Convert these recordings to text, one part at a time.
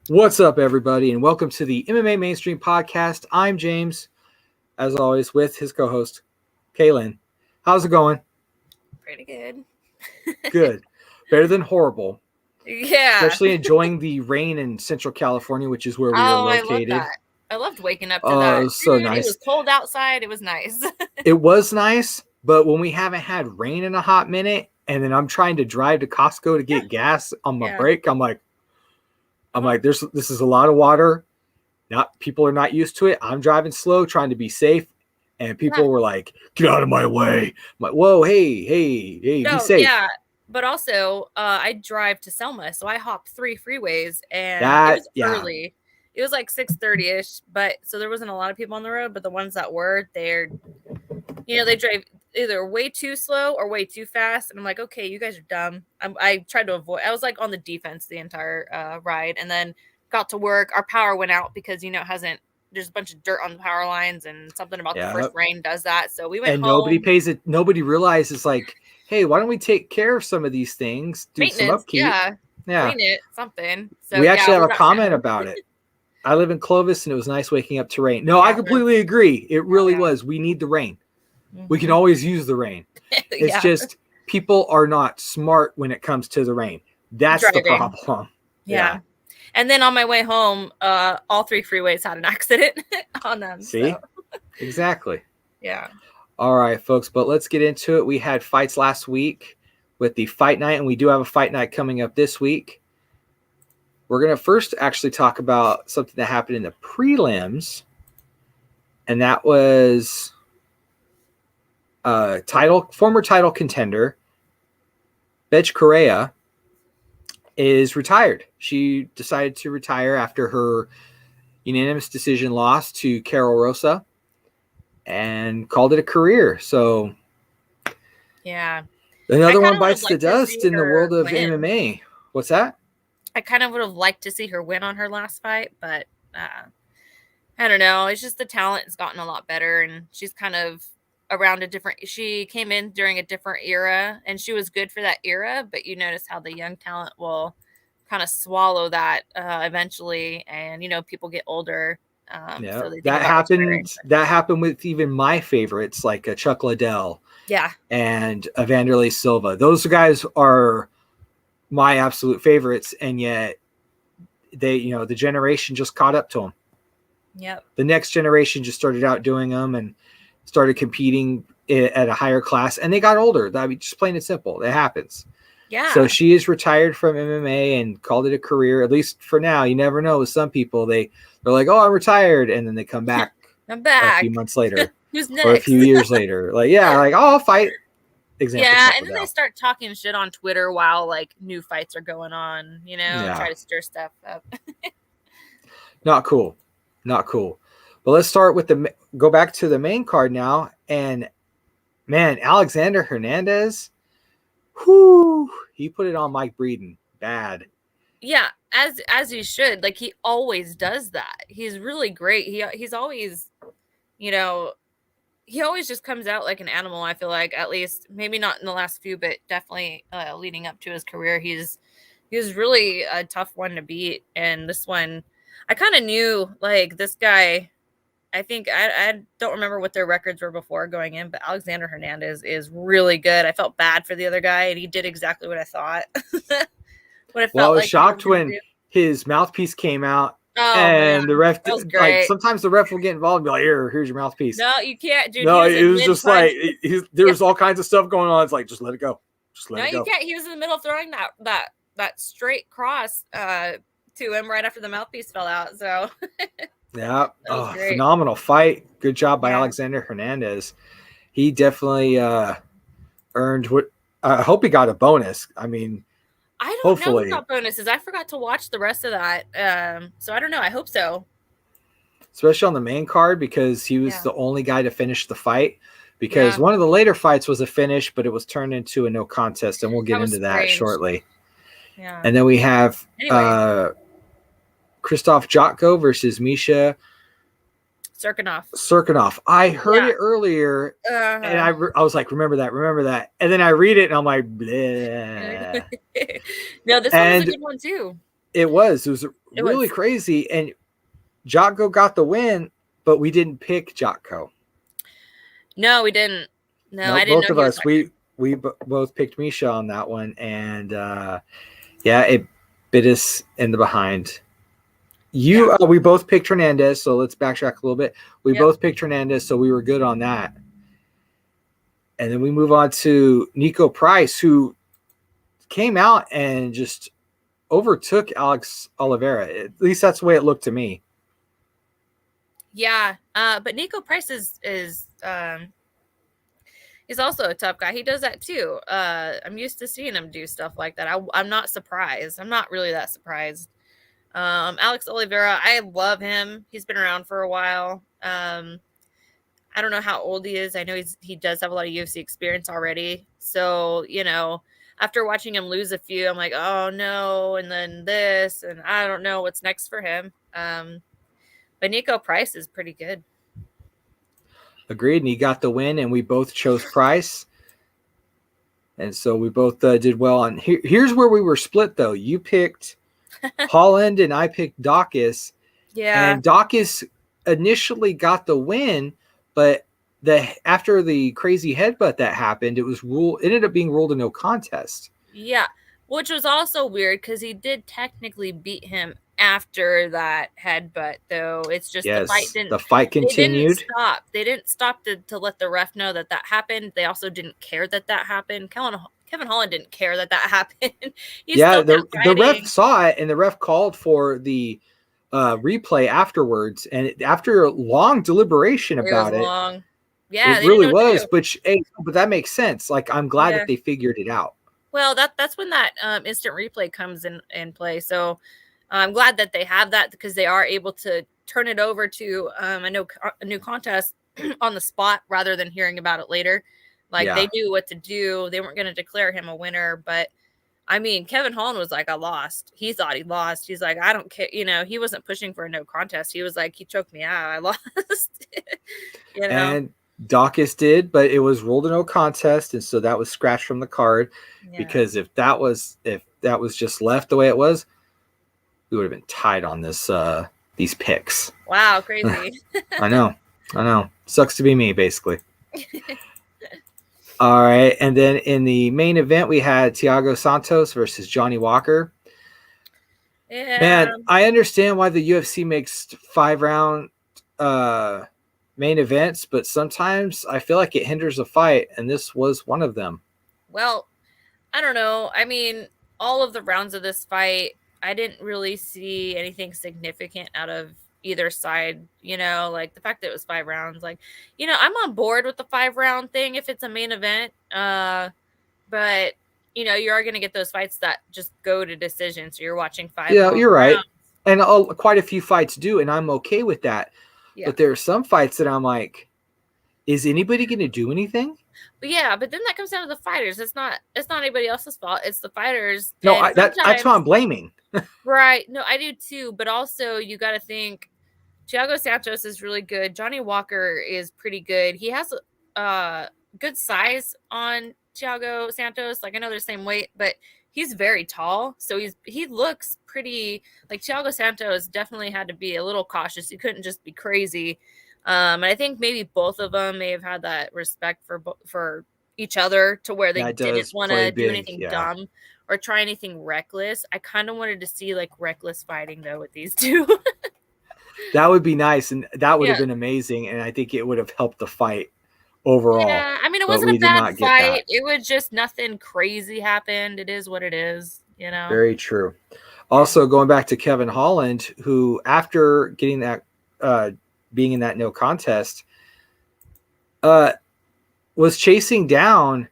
What's up, everybody, and welcome to the MMA Mainstream Podcast. I'm James, as always, with his co-host, Kaelyn. How's it going? Pretty good. Good. Better than horrible. Yeah. Especially enjoying the rain in Central California, which is where we are located. I love that. I loved waking up to that. It was so nice. It was cold outside. It was nice. It was nice, but when we haven't had rain in a hot minute, and then I'm trying to drive to Costco to get gas on my break, I'm like, this is a lot of water. People are not used to it. I'm driving slow, trying to be safe. And people were like, get out of my way. I'm like, whoa, hey, be safe. Yeah. But also, I drive to Selma, so I hopped 3 freeways, and it was early. It was like 6:30-ish, but so there wasn't a lot of people on the road, but the ones that were, they drive either way too slow or way too fast. And I'm like, okay, you guys are dumb. I tried to avoid. I was like on the defense the entire ride, and then got to work. Our power went out because there's a bunch of dirt on the power lines, and something about the first rain does that. So we went home. And nobody realizes, like, hey, why don't we take care of some of these things? Do some upkeep. Yeah. Clean it, something. So we actually have a comment about it. I live in Clovis, and it was nice waking up to rain. No, I completely agree. It really was. We need the rain. Mm-hmm. We can always use the rain. It's just people are not smart when it comes to the rain. That's the problem. Yeah. And then on my way home, all 3 freeways had an accident on them. See? So. Exactly. Yeah. All right, folks, but let's get into it. We had fights last week with the Fight Night, and we do have a Fight Night coming up this week. We're going to first actually talk about something that happened in the prelims, and that was former title contender, Grigorieff, is retired. She decided to retire after her unanimous decision loss to Karol Rosa and called it a career. So, yeah, another one bites the dust in the world of MMA. What's that? I kind of would have liked to see her win on her last fight, but I don't know. It's just the talent has gotten a lot better, and she's kind of around she came in during a different era, and she was good for that era, but you notice how the young talent will kind of swallow that eventually, and people get older. So that happened with even my favorites, like Chuck Liddell and Vanderlei Silva. Those guys are my absolute favorites, and yet they the generation just caught up to them. Yep. The next generation just started outdoing them and started competing at a higher class, and they got older. I mean, just plain and simple. It happens. Yeah. So she is retired from MMA and called it a career, at least for now. You never know with some people. They're like, oh, I'm retired. And then they come back. I'm back. A few months later. Who's next? Or a few years later. I'll fight. Example. Yeah, and then they start talking shit on Twitter while new fights are going on, try to stir stuff up. Not cool. But let's start with go back to the main card now. And man, Alexander Hernandez, he put it on Mike Breeden bad. Yeah, as he should. He always does that. He's really great. He's always, he always just comes out like an animal. I feel like, at least maybe not in the last few, but definitely leading up to his career, he was really a tough one to beat. And this one, I kind of knew this guy. I think I don't remember what their records were before going in, but Alexander Hernandez is really good. I felt bad for the other guy, and he did exactly what I thought. I was shocked when his mouthpiece came out, and the ref sometimes the ref will get involved and be like, here's your mouthpiece. No, you can't, dude. No, it was just there was all kinds of stuff going on. It's like, just let it go. You can't. He was in the middle of throwing that straight cross to him right after the mouthpiece fell out. So. Yeah. Phenomenal fight. Good job by Alexander Hernandez. He definitely earned what I hope he got a bonus. I mean, I don't know about bonuses. I forgot to watch the rest of that. So I don't know. I hope so. Especially on the main card, because he was the only guy to finish the fight. Because one of the later fights was a finish, but it was turned into a no contest, and we'll get into that shortly. Yeah. And then we have Krzysztof Jotko versus Misha Cirkunov. I heard it earlier, and I was like, remember that. And then I read it, and I'm like, bleh. No, this one was a good one too. It was really crazy. And Jocko got the win, but we didn't pick Jocko. No, we didn't. No, nope, I didn't both know of us. We both picked Misha on that one, and it bit us in the behind. We both picked Hernandez, so let's backtrack a little bit. We both picked Hernandez, so we were good on that. And then we move on to Niko Price, who came out and just overtook Alex Oliveira. At least that's the way it looked to me. Yeah, but Niko Price is he's also a tough guy. He does that too. I'm used to seeing him do stuff like that. I'm not surprised. I'm not really that surprised. Alex Oliveira, I love him. He's been around for a while. I don't know how old he is. I know he does have a lot of UFC experience already. So, after watching him lose a few, I'm like, oh no, and then this, and I don't know what's next for him. But Niko Price is pretty good. Agreed, and he got the win, and we both chose Price. And so we both did well. And here's where we were split, though. You picked Holland, and I picked Dawkins. Yeah. And Dawkins initially got the win, but after the crazy headbutt that happened, it ended up being ruled a no contest. Yeah, which was also weird because he did technically beat him after that headbutt, though. It's just the fight continued. They didn't stop to let the ref know that happened. They also didn't care that happened. Kevin Holland didn't care that happened. The ref saw it, and the ref called for the replay afterwards. And after a long deliberation about it, it really was. But that makes sense. Like, I'm glad that they figured it out. Well, that's when that instant replay comes in play. So I'm glad that they have that, because they are able to turn it over to a new contest on the spot rather than hearing about it later. They knew what to do. They weren't going to declare him a winner. But, I mean, Kevin Holland was like, I lost. He thought he lost. He's like, I don't care. He wasn't pushing for a no contest. He was like, he choked me out. I lost. And Dawkins did, but it was ruled a no contest, and so that was scratched from the card. Because if that was just left the way it was, we would have been tied on these picks. Wow, crazy. I know. Sucks to be me, basically. All right, and then in the main event, we had Thiago Santos versus Johnny Walker. Yeah. Man, I understand why the UFC makes 5-round main events, but sometimes I feel like it hinders a fight, and this was one of them. Well, I don't know. I mean, all of the rounds of this fight, I didn't really see anything significant out of either side, like the fact that it was 5 rounds, I'm on board with the 5-round thing if it's a main event. But you are going to get those fights that just go to decision. So you're watching 5. Yeah, you're right. And quite a few fights do, and I'm okay with that. Yeah. But there are some fights that I'm like, is anybody going to do anything? But but then that comes down to the fighters. It's not anybody else's fault. It's the fighters. No, that's what I'm blaming. Right. No, I do too. But also, you got to think, Thiago Santos is really good. Johnny Walker is pretty good. He has good size on Thiago Santos. I know they're the same weight, but he's very tall. So he looks pretty, Thiago Santos definitely had to be a little cautious. He couldn't just be crazy. And I think maybe both of them may have had that respect for each other to where they didn't want to do anything dumb or try anything reckless. I kind of wanted to see reckless fighting though with these two. That would be nice, and that would have been amazing, and I think it would have helped the fight overall. Yeah, I mean, it wasn't a bad fight. It was just nothing crazy happened. It is what it is, Very true. Also, going back to Kevin Holland, who after getting that, being in that no contest, was chasing down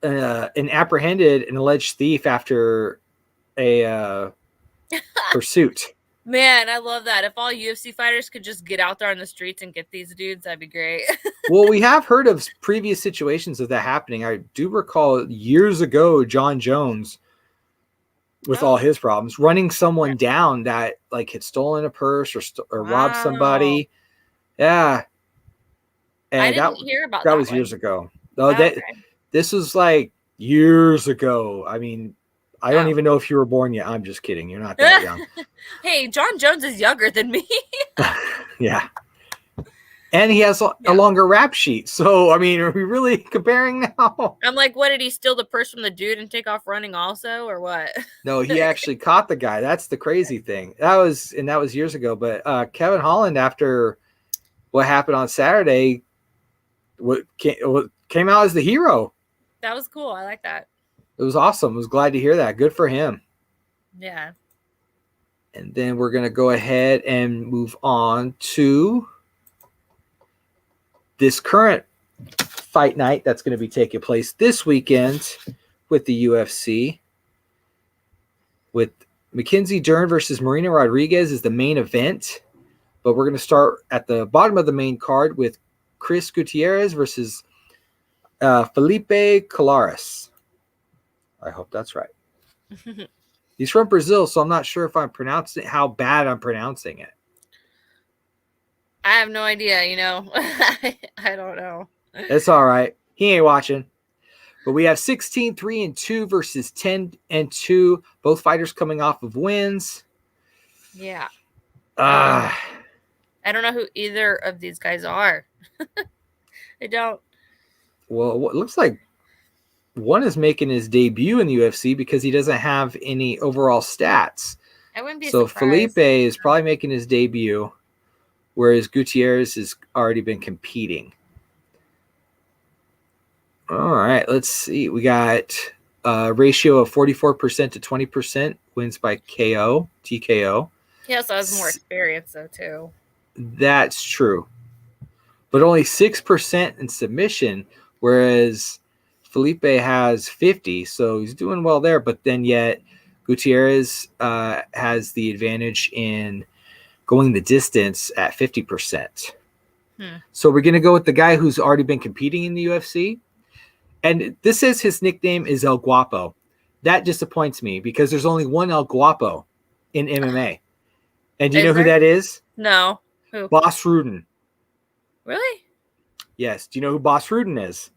and apprehended an alleged thief after a pursuit. Man, I love that. If all UFC fighters could just get out there on the streets and get these dudes, that'd be great. Well, we have heard of previous situations of that happening. I do recall years ago, John Jones, with all his problems, running someone down that had stolen a purse or robbed somebody. Yeah. And I didn't hear about that was years ago. No, this was years ago. I mean, I don't even know if you were born yet. I'm just kidding. You're not that young. Hey, John Jones is younger than me. Yeah. And he has a longer rap sheet. So, I mean, are we really comparing now? I'm like, what, did he steal the purse from the dude and take off running also, or what? No, he actually caught the guy. That's the crazy thing. That was years ago. But Kevin Holland, after what happened on Saturday, came out as the hero. That was cool. I like that. It was awesome. I was glad to hear that. Good for him. Yeah. And then we're going to go ahead and move on to this current fight night that's going to be taking place this weekend with the UFC, with Mackenzie Dern versus Marina Rodriguez is the main event. But we're going to start at the bottom of the main card with Chris Gutierrez versus Felipe Kolaris. I hope that's right. He's from Brazil, so I'm not sure if I'm pronouncing it, how bad I'm pronouncing it. I have no idea, I don't know. It's all right. He ain't watching. But we have 16-3-2 versus 10-2. Both fighters coming off of wins. Yeah. I don't know who either of these guys are. I don't. Well, it looks like one is making his debut in the UFC because he doesn't have any overall stats. I wouldn't be surprised. Felipe is probably making his debut, whereas Gutierrez has already been competing. All right, let's see. We got a ratio of 44% to 20% wins by TKO. He also has more experience, though, too. That's true. But only 6% in submission, whereas Felipe has 50, so he's doing well there. But then yet Gutierrez has the advantage in going the distance at 50%. So we're going to go with the guy who's already been competing in the UFC. And this says his nickname is El Guapo. That disappoints me because there's only one El Guapo in MMA. And do you know who that is? No. Who? Boss Rudin. Really? Yes. Do you know who Boss Rudin is?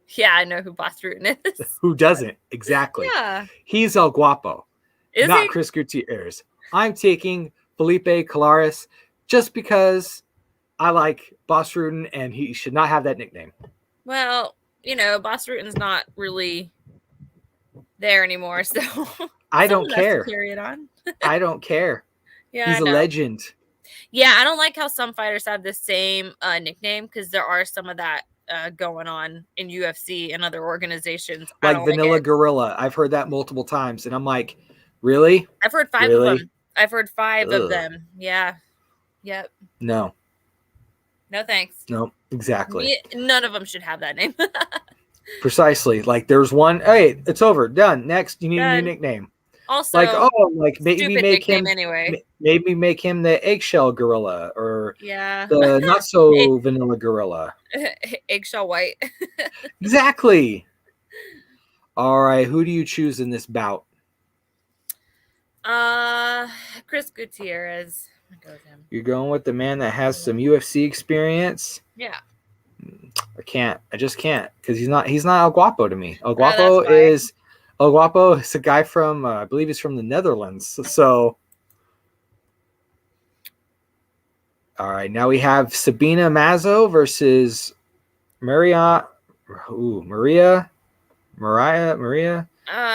Yeah, I know who Boss Rudin is. Who doesn't? Exactly. Yeah. He's El Guapo. Is not he? Chris Gutierrez. I'm taking Felipe Kolaris just because I like Boss Rudin and he should not have that nickname. Well, Boss Rutin's not really there anymore, so I don't care. Carry it on. I don't care. Yeah, he's a legend. Yeah, I don't like how some fighters have the same nickname because there are some of that going on in UFC and other organizations. Like Vanilla Gorilla. I've heard that multiple times, and I'm like, really? I've heard 5 of them. I've heard 5 of them. Yeah. Yep. No. No thanks. No, exactly. None of them should have that name. Precisely. Like there's one. Hey, it's over. Done. Next, you need a new nickname. Also, maybe make him anyway. Maybe make him the eggshell gorilla or the not so vanilla gorilla. Eggshell white. Exactly. All right, who do you choose in this bout? Chris Gutierrez. You're going with the man that has some UFC experience? Yeah. I just can't because he's not El Guapo to me. El Guapo is a guy from I believe he's from the Netherlands. So all right, now we have Sabina Mazzo versus Maria. I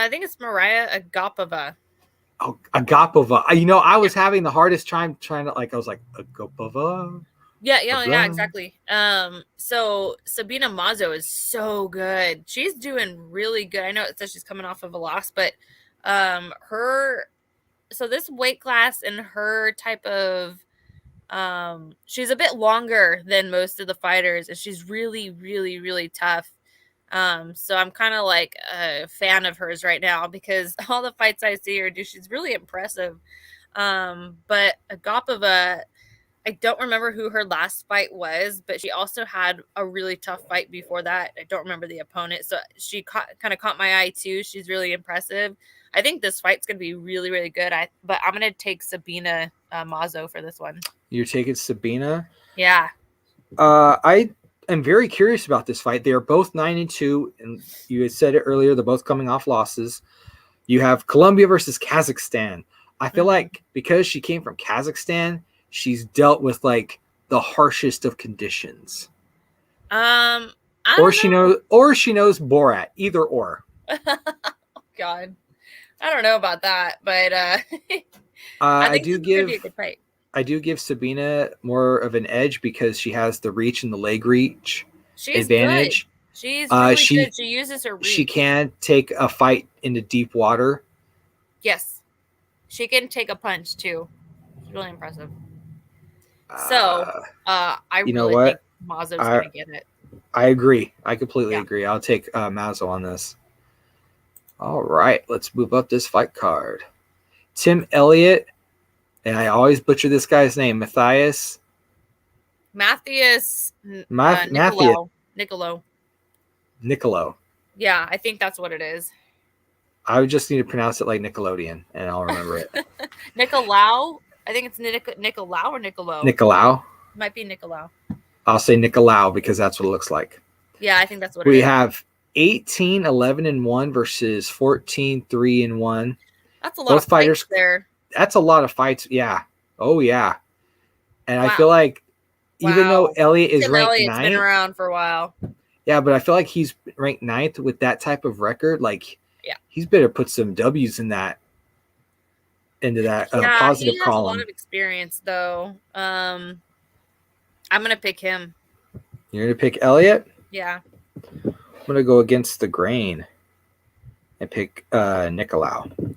think it's Maria Agapova. Oh, Agapova. I was having the hardest time trying to I was like Agapova. Yeah, exactly. So Sabina Mazzo is so good. She's doing really good. I know it says she's coming off of a loss, but this weight class and her type of she's a bit longer than most of the fighters, and she's really, really, really tough. So I'm kind of like a fan of hers right now because all the fights I see her do, she's really impressive. But Agapova, I don't remember who her last fight was, but she also had a really tough fight before that. I don't remember the opponent. So she kind of caught my eye too. She's really impressive. I think this fight's going to be really, really good. But I'm going to take Sabina Mazzo for this one. You're taking Sabina? Yeah. I am very curious about this fight. They are both 9-2, and you had said it earlier. They're both coming off losses. You have Colombia versus Kazakhstan. I feel like because she came from Kazakhstan, she's dealt with like the harshest of conditions. Or she knows Borat. Either or. Oh God, I don't know about that, but I think do this is gonna be a good fight. I do give Sabina more of an edge because she has the reach and the leg reach advantage. Good. She's really good. She uses her reach. She can take a fight into deep water. Yes. She can take a punch too. It's really impressive. So, I really think Mazzo's going to get it. I agree. I completely agree. I'll take Mazzo on this. All right. Let's move up this fight card. Tim Elliott, and I always butcher this guy's name, Matthias. Nicolo. Yeah, I think that's what it is. I would just need to pronounce it like Nickelodeon, and I'll remember it. Nicolau? I think it's Nicolau or Nicolo. Nicolau? Might be Nicolau. I'll say Nicolau because that's what it looks like. Yeah, I think that's what it is. We have 18-11-1 versus 14-3-1. That's a lot of fights there. That's a lot of fights. Yeah. Oh, yeah. And I feel like even though Elliott is ranked 9th. Been around for a while. Yeah, but I feel like he's ranked 9th with that type of record. Like, he's better put some W's into that positive he has column. A lot of experience, though. I'm gonna pick him. You're gonna pick Elliott? Yeah. I'm gonna go against the grain and pick Nicolau.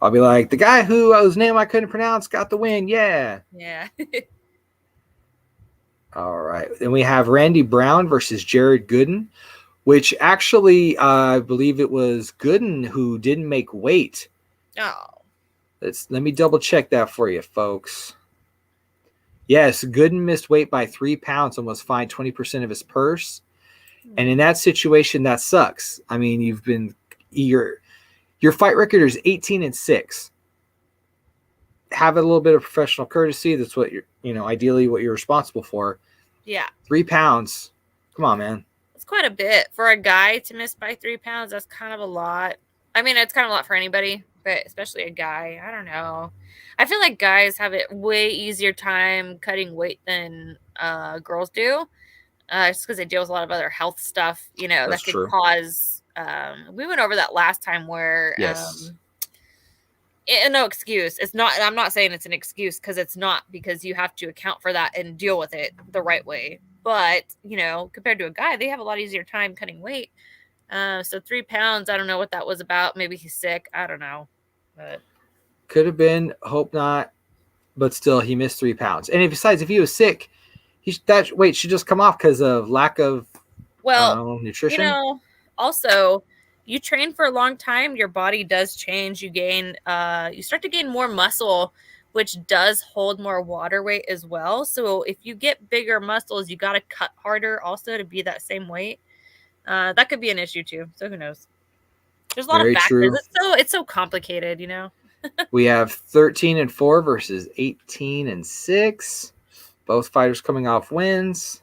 I'll be like, the guy whose name I couldn't pronounce got the win. Yeah. Yeah. All right. Then we have Randy Brown versus Jared Gooden, which actually I believe it was Gooden who didn't make weight. Oh. Let me double check that for you, folks. Yes, Gooden missed weight by 3 pounds and was fined 20% of his purse. And in that situation, that sucks. I mean, your fight record is 18-6. Have a little bit of professional courtesy. That's what ideally what you're responsible for. Yeah. 3 pounds. Come on, man. It's quite a bit for a guy to miss by 3 pounds. That's kind of a lot. I mean, it's kind of a lot for anybody, but especially a guy. I don't know. I feel like guys have it way easier time cutting weight than girls do. Just because they deal with a lot of other health stuff, that could cause. We went over that last time where. Yes. No excuse. It's not. I'm not saying it's an excuse because it's not, because you have to account for that and deal with it the right way. But compared to a guy, they have a lot easier time cutting weight. So 3 pounds. I don't know what that was about. Maybe he's sick. I don't know. But could have been. Hope not. But still, he missed 3 pounds. And besides, if he was sick, that weight should just come off because of lack of nutrition. Also. You train for a long time, your body does change. You start to gain more muscle, which does hold more water weight as well. So if you get bigger muscles, you got to cut harder also to be that same weight. That could be an issue too. So who knows? There's a lot of factors. It's so complicated, We have 13-4 versus 18-6. Both fighters coming off wins.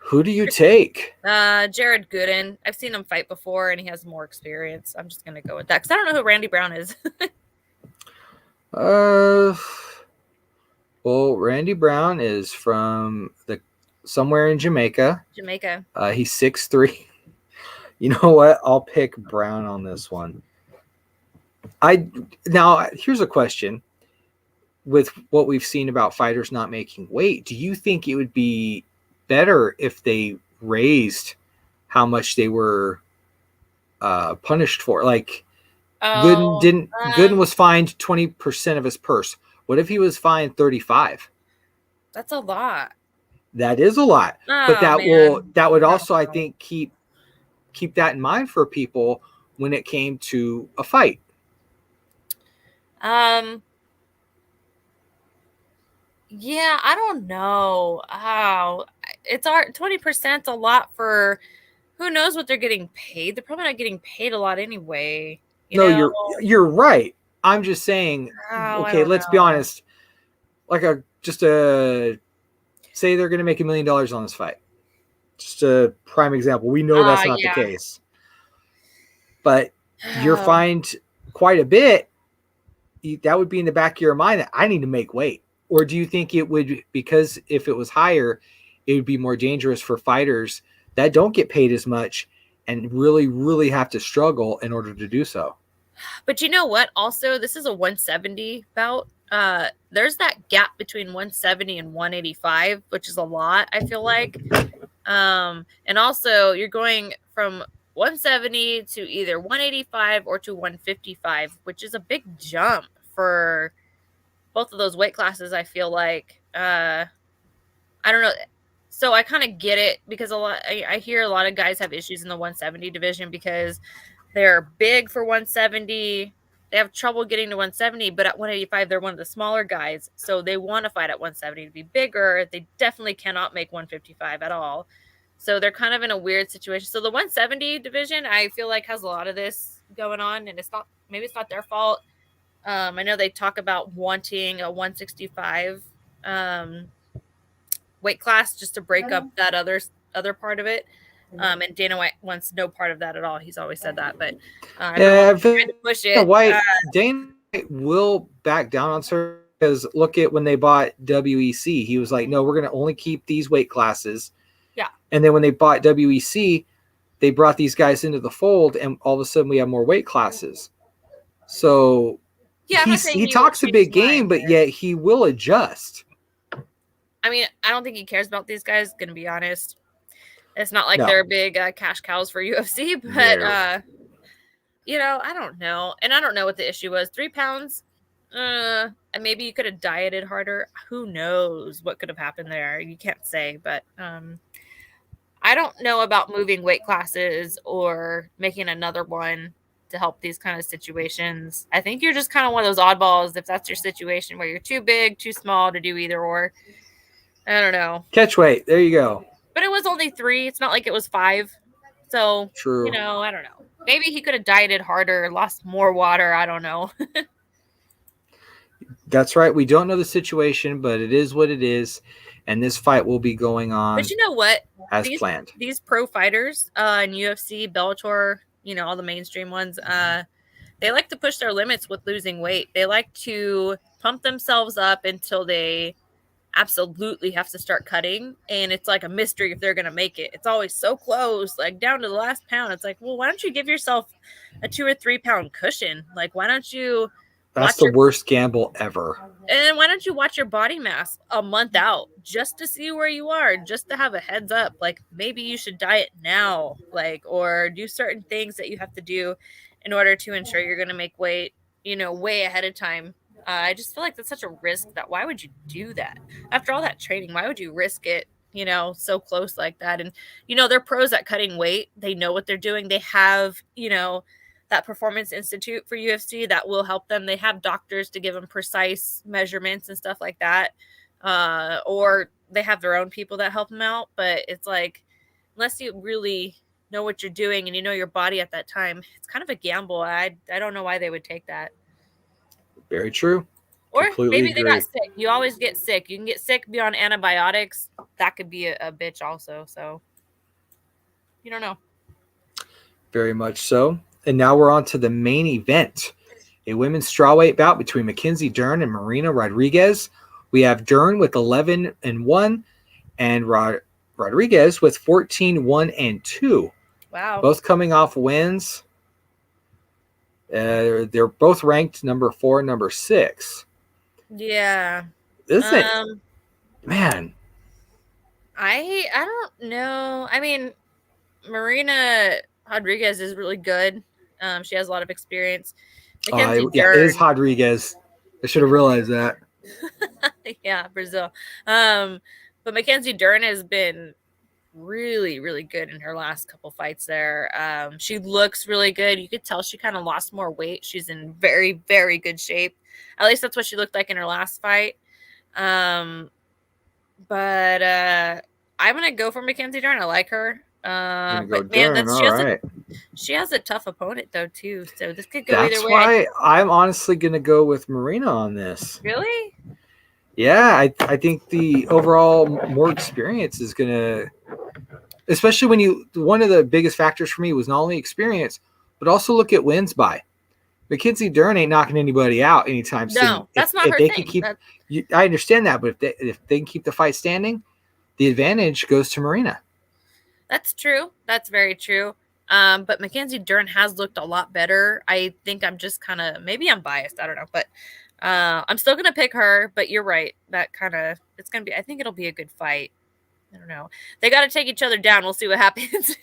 Who do you take? Jared Gooden. I've seen him fight before, and he has more experience. I'm just going to go with that because I don't know who Randy Brown is. Well, Randy Brown is from somewhere in Jamaica. Jamaica. He's 6'3". You know what? I'll pick Brown on this one. Now, here's a question. With what we've seen about fighters not making weight, do you think it would be better if they raised how much they were punished for? Like, Gooden was fined 20% of his purse. What if he was fined 35? That's a lot. That is a lot. But that would also, I think, keep that in mind for people when it came to a fight. Yeah, I don't know. It's 20%'s a lot for who knows what they're getting paid. They're probably not getting paid a lot anyway. You're right. I'm just saying. Okay, let's be honest. Say they're going to make $1 million on this fight. Just a prime example. We know that's not the case. but you're fined quite a bit. That would be in the back of your mind that I need to make weight. Or do you think it would, because if it was higher, it would be more dangerous for fighters that don't get paid as much and really, really have to struggle in order to do so? But you know what? Also, this is a 170 bout. There's that gap between 170 and 185, which is a lot, I feel like. And also, you're going from 170 to either 185 or to 155, which is a big jump for both of those weight classes, I feel like. I don't know. So I kind of get it, because I hear a lot of guys have issues in the 170 division because they're big for 170. They have trouble getting to 170, but at 185, they're one of the smaller guys. So they want to fight at 170 to be bigger. They definitely cannot make 155 at all. So they're kind of in a weird situation. So the 170 division, I feel like, has a lot of this going on, and maybe it's not their fault. I know they talk about wanting a 165 weight class just to break up that other part of it. And Dana White wants no part of that at all. He's always said that, but I feel trying to push it. Dana White will back down on certain, because look at when they bought WEC. He was like, no, we're going to only keep these weight classes. Yeah. And then when they bought WEC, they brought these guys into the fold, and all of a sudden we have more weight classes. So he talks a big game, but yet he will adjust. I mean, I don't think he cares about these guys, going to be honest. It's not like they're big cash cows for UFC, but, I don't know. And I don't know what the issue was. 3 pounds, and maybe you could have dieted harder. Who knows what could have happened there? You can't say, but I don't know about moving weight classes or making another one to help these kind of situations. I think you're just kind of one of those oddballs if that's your situation where you're too big, too small to do either or. I don't know. Catch weight. There you go. But it was only 3. It's not like it was 5. So, true. I don't know. Maybe he could have dieted harder, lost more water. I don't know. That's right. We don't know the situation, but it is what it is. And this fight will be going on. But you know what? As planned. These pro fighters in UFC, Bellator, all the mainstream ones, they like to push their limits with losing weight. They like to pump themselves up until they absolutely have to start cutting, and it's like a mystery if they're gonna make it. It's always so close, like down to the last pound. It's like, well, why don't you give yourself a 2 or 3 pound cushion? Like, why don't you That's the worst gamble ever. And why don't you watch your body mass a month out just to see where you are, just to have a heads up? Like, maybe you should diet now, or do certain things that you have to do in order to ensure you're going to make weight, way ahead of time. I just feel like that's such a risk that why would you do that? After all that training, why would you risk it, so close like that? And, they're pros at cutting weight. They know what they're doing. They have, that Performance Institute for UFC that will help them. They have doctors to give them precise measurements and stuff like that. Or they have their own people that help them out. But it's like, unless you really know what you're doing and you know your body at that time, it's kind of a gamble. I don't know why they would take that. Very true. Or maybe they got sick. You always get sick. You can get sick, be on antibiotics. That could be a bitch also. So you don't know. Very much so. And now we're on to the main event, a women's strawweight bout between Mackenzie Dern and Marina Rodriguez. We have Dern with 11-1 and Rodriguez with 14-1-2. Wow. Both coming off wins. They're both ranked number 4 and number 6. Yeah. Isn't it? Man. I don't know. I mean, Marina Rodriguez is really good. She has a lot of experience. It is Rodriguez. I should have realized that. Yeah, Brazil. But Mackenzie Dern has been really, really good in her last couple fights there. She looks really good. You could tell she kind of lost more weight. She's in very, very good shape. At least that's what she looked like in her last fight. But I'm going to go for Mackenzie Dern. I like her. But man, she has a tough opponent though too. So this could go either way. That's why I'm honestly going to go with Marina on this. Really? Yeah, I think the overall more experience is going to, especially when one of the biggest factors for me was not only experience, but also look at wins by. Mackenzie Dern ain't knocking anybody out anytime soon. No, that's not her they thing. Can keep, I understand that, but if they can keep the fight standing, the advantage goes to Marina. That's true. That's very true. But Mackenzie Dern has looked a lot better. I think I'm just kind of, maybe I'm biased. I don't know, but I'm still going to pick her, but you're right. That kind of, it's going to be, I think it'll be a good fight. I don't know. They got to take each other down. We'll see what happens.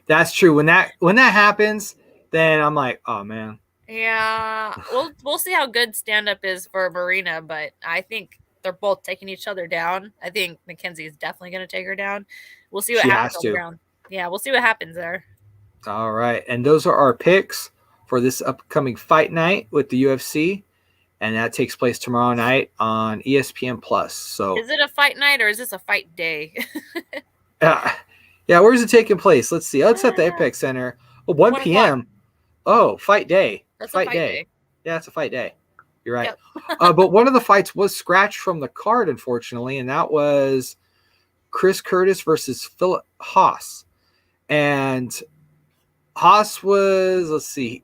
That's true. When that happens, then I'm like, oh man. Yeah. We'll see how good stand-up is for Marina, but I think they're both taking each other down. I think Mackenzie is definitely going to take her down. We'll see what happens on the ground. Yeah, we'll see what happens there. All right. And those are our picks for this upcoming fight night with the UFC. And that takes place tomorrow night on ESPN Plus. So is it a fight night or is this a fight day? Yeah, where's it taking place? Let's see. It's at the Impact Center. Oh, 1 p.m. Oh, fight day. That's fight day. Yeah, it's a fight day. You're right. Yep. But one of the fights was scratched from the card, unfortunately, and that was Chris Curtis versus Philip Haas. And Haas was, let's see,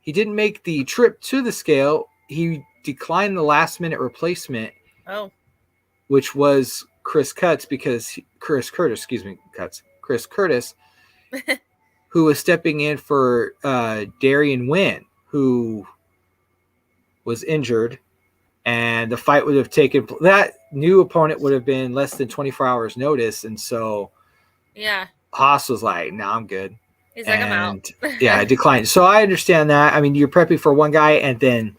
he didn't make the trip to the scale. He declined the last-minute replacement, which was Chris Curtis, who was stepping in for Darian Wynn, who was injured, and the fight would have taken. That new opponent would have been less than 24 hours notice, and so Haas was like, "No, I'm good." He's like, "I'm out." I declined. So I understand that. I mean, you're prepping for one guy, and then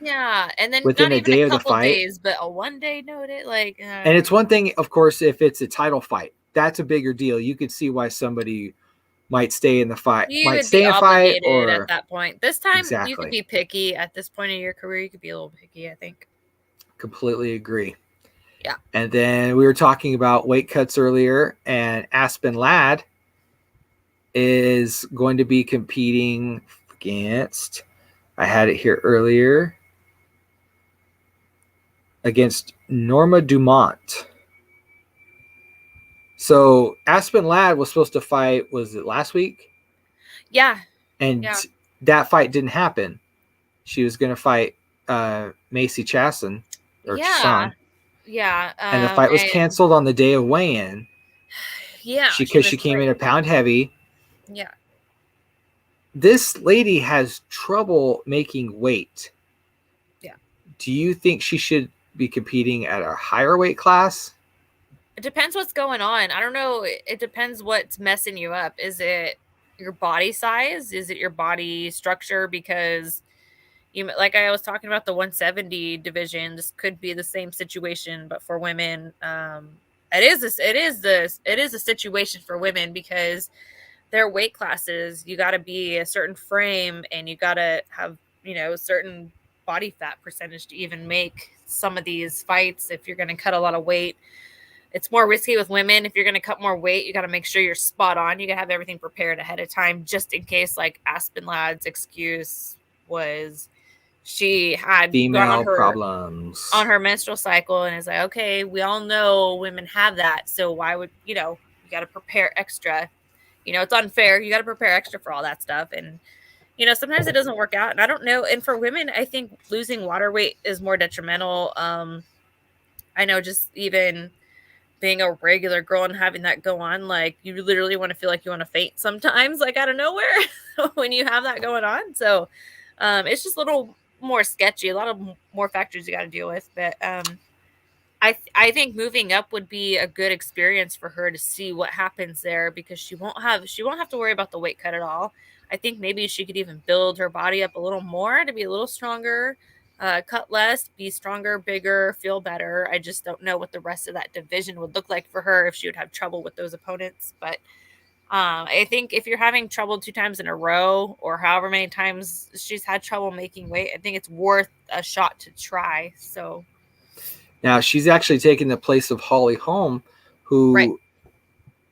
within not a day even of the fight, days, but a 1 day notice, like. And it's one thing, of course, if it's a title fight, that's a bigger deal. You could see why somebody might stay in the fight. Or at that point. This time, exactly. You could be picky. At this point in your career, you could be a little picky, I think. Completely agree. Yeah. And then we were talking about weight cuts earlier, and Aspen Ladd is going to be competing against, I had it here earlier, against Norma Dumont. So Aspen Ladd was supposed to fight, was it last week? Yeah. And that fight didn't happen. She was going to fight Macy Chasson. Yeah. And the fight was canceled on the day of weigh-in. Yeah. Because she came in a pound heavy. Yeah. This lady has trouble making weight. Yeah. Do you think she should be competing at a higher weight class? It depends what's going on. I don't know. It depends what's messing you up. Is it your body size? Is it your body structure? Because like I was talking about the 170 division, this could be the same situation, but for women, it is a situation for women because their weight classes, you got to be a certain frame and you got to have, a certain body fat percentage to even make some of these fights. If you're going to cut a lot of weight, it's more risky with women. If you're going to cut more weight, you got to make sure you're spot on. You got to have everything prepared ahead of time, just in case. Like Aspen Ladd's excuse was she had female problems on her menstrual cycle, and it's like, okay, we all know women have that, so why would you got to prepare extra. It's unfair. You got to prepare extra for all that stuff, and sometimes it doesn't work out. And I don't know. And for women, I think losing water weight is more detrimental. I know, just even being a regular girl and having that go on, like you literally want to feel like you want to faint sometimes, like out of nowhere when you have that going on. So it's just a little more sketchy, a lot of more factors you got to deal with. But I think moving up would be a good experience for her to see what happens there, because she won't have to worry about the weight cut at all. I think maybe she could even build her body up a little more to be a little stronger. Cut less, be stronger, bigger, feel better. I just don't know what the rest of that division would look like for her if she would have trouble with those opponents. But I think if you're having trouble 2 times in a row, or however many times she's had trouble making weight, I think it's worth a shot to try. So now she's actually taken the place of Holly Holm, who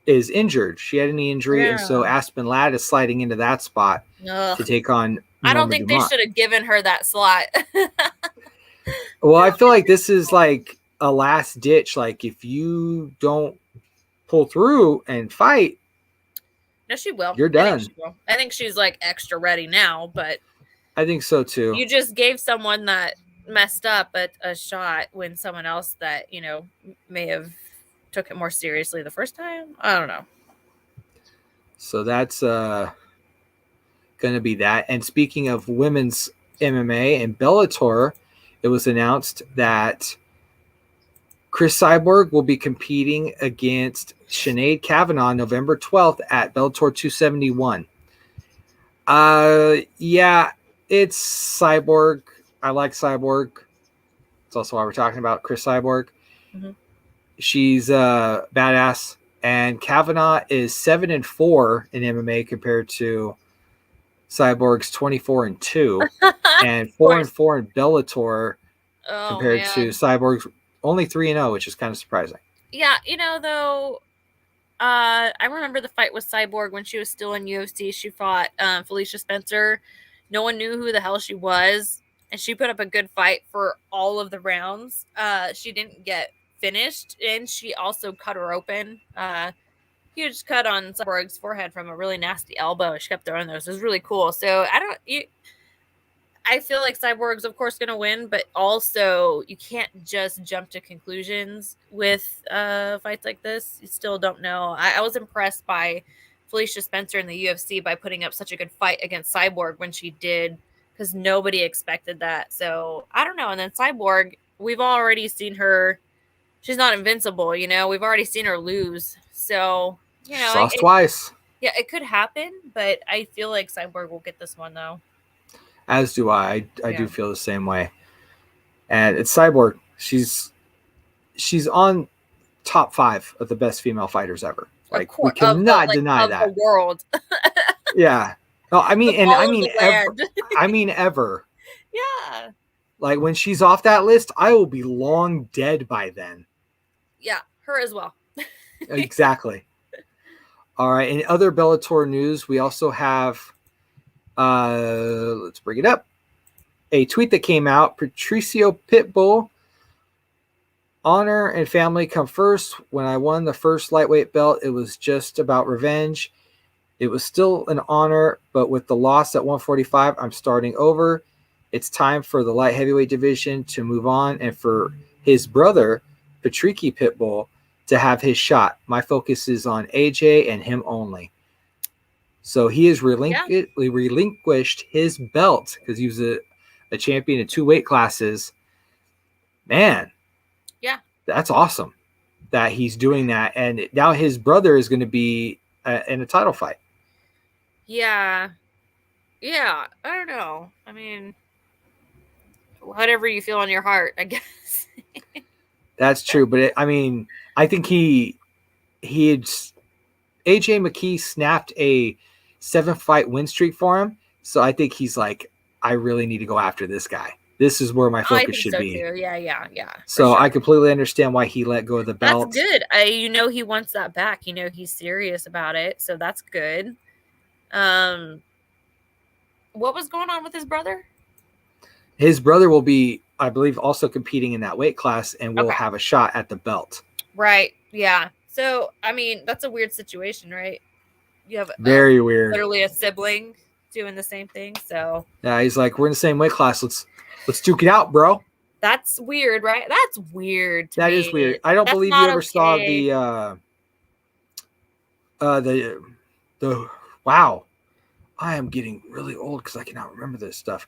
is injured. She had a knee injury, and so Aspen Ladd is sliding into that spot to take on. I don't think they should have given her that slot. Well, I feel like this is like a last ditch. Like if you don't pull through and fight, No, she will. You're done. I think she's like extra ready now, but I think so too. You just gave someone that messed up a shot when someone else that, you know, may have took it more seriously the first time. I don't know. So that's going to be that. And speaking of women's MMA and Bellator, it was announced that Chris Cyborg will be competing against Sinead Kavanagh November 12th at Bellator 271. Yeah, it's Cyborg. I like Cyborg. It's also why we're talking about Chris Cyborg. Mm-hmm. She's badass. And Kavanagh is 7-4 in MMA compared to Cyborg's 24-2 and 4-4 in Bellator compared to Cyborg's only 3-0, which is kind of surprising. Yeah, you know, though, I remember the fight with Cyborg when she was still in UFC. She fought Felicia Spencer. No one knew who the hell she was, and she put up a good fight for all of the rounds. She didn't get finished, and she also cut her open. Huge cut on Cyborg's forehead from a really nasty elbow. She kept throwing those. It was really cool. So I feel like Cyborg's of course going to win, but also you can't just jump to conclusions with fights like this. You still don't know. I was impressed by Felicia Spencer in the UFC by putting up such a good fight against Cyborg when she did, because nobody expected that. So I don't know. And then Cyborg, we've already seen her. She's not invincible, you know. We've already seen her lose. So, you know. Lost twice. Yeah, it could happen, but I feel like Cyborg will get this one, though. As do I. I do feel the same way. And it's Cyborg. She's on top 5 of the best female fighters ever. Like, we cannot deny that. The world. Yeah. No, I mean, and I mean ever. I mean ever. Yeah. Like, when she's off that list, I will be long dead by then. Yeah, her as well. Exactly. All right. In other Bellator news, we also have, let's bring it up, a tweet that came out. Patricio Pitbull, honor and family come first. When I won the first lightweight belt, it was just about revenge. It was still an honor, but with the loss at 145, I'm starting over. It's time for the light heavyweight division to move on and for his brother, Patricio Pitbull, to have his shot. My focus is on AJ and him only. So he has relinquished his belt because he was a champion in 2 weight classes. Man. Yeah. That's awesome that he's doing that. And now his brother is going to be in a title fight. Yeah. Yeah. I don't know. I mean, whatever you feel in your heart, I guess. That's true. But I think he had AJ McKee snapped a 7-fight win streak for him. So I think he's like, I really need to go after this guy. This is where my focus should be. Too. Yeah. So sure. I completely understand why he let go of the belt. That's good. He wants that back. He's serious about it. So that's good. What was going on with his brother? His brother will be, I believe, also competing in that weight class and will have a shot at the belt. Right. Yeah. So, that's a weird situation, right? You have very weird. Literally a sibling doing the same thing. So yeah, he's like, we're in the same weight class. Let's duke it out, bro. That's weird, right? That's weird. That is weird. I don't believe you ever saw the wow. I am getting really old because I cannot remember this stuff.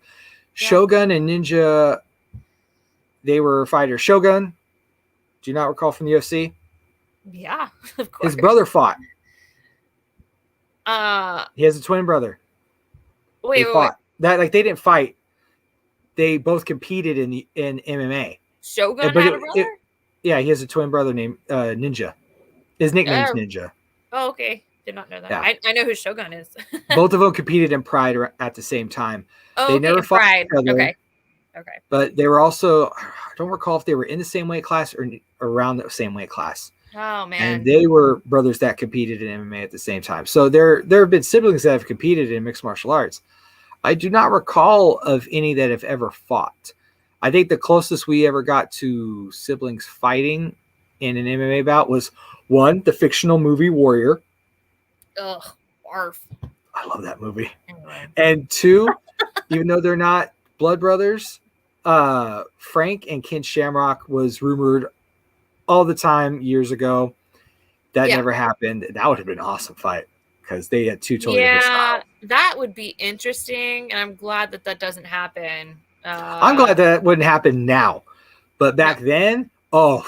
Yeah. Shogun and Ninja, they were fighters. Shogun, do you not recall from the UFC? Yeah, of course. His brother fought. He has a twin brother. Wait. That they didn't fight. They both competed in MMA. Shogun had a brother? Yeah, he has a twin brother named Ninja. His nickname's Ninja. Oh, okay. Did not know that. Yeah. I know who Shogun is. Both of them competed in Pride at the same time. Oh, they never fought Pride. each other. Okay. But they were also, I don't recall if they were in the same weight class or around the same weight class. Oh, man. And they were brothers that competed in MMA at the same time. So there have been siblings that have competed in mixed martial arts. I do not recall of any that have ever fought. I think the closest we ever got to siblings fighting in an MMA bout was, one, the fictional movie Warrior. Ugh, Barf. I love that movie. Anyway. And 2, even though they're not blood brothers, Frank and Ken Shamrock was rumored all the time years ago. That never happened. That would have been an awesome fight because they had 2 totally different styles. That would be interesting, and I'm glad that doesn't happen. I'm glad that wouldn't happen now, but back then, I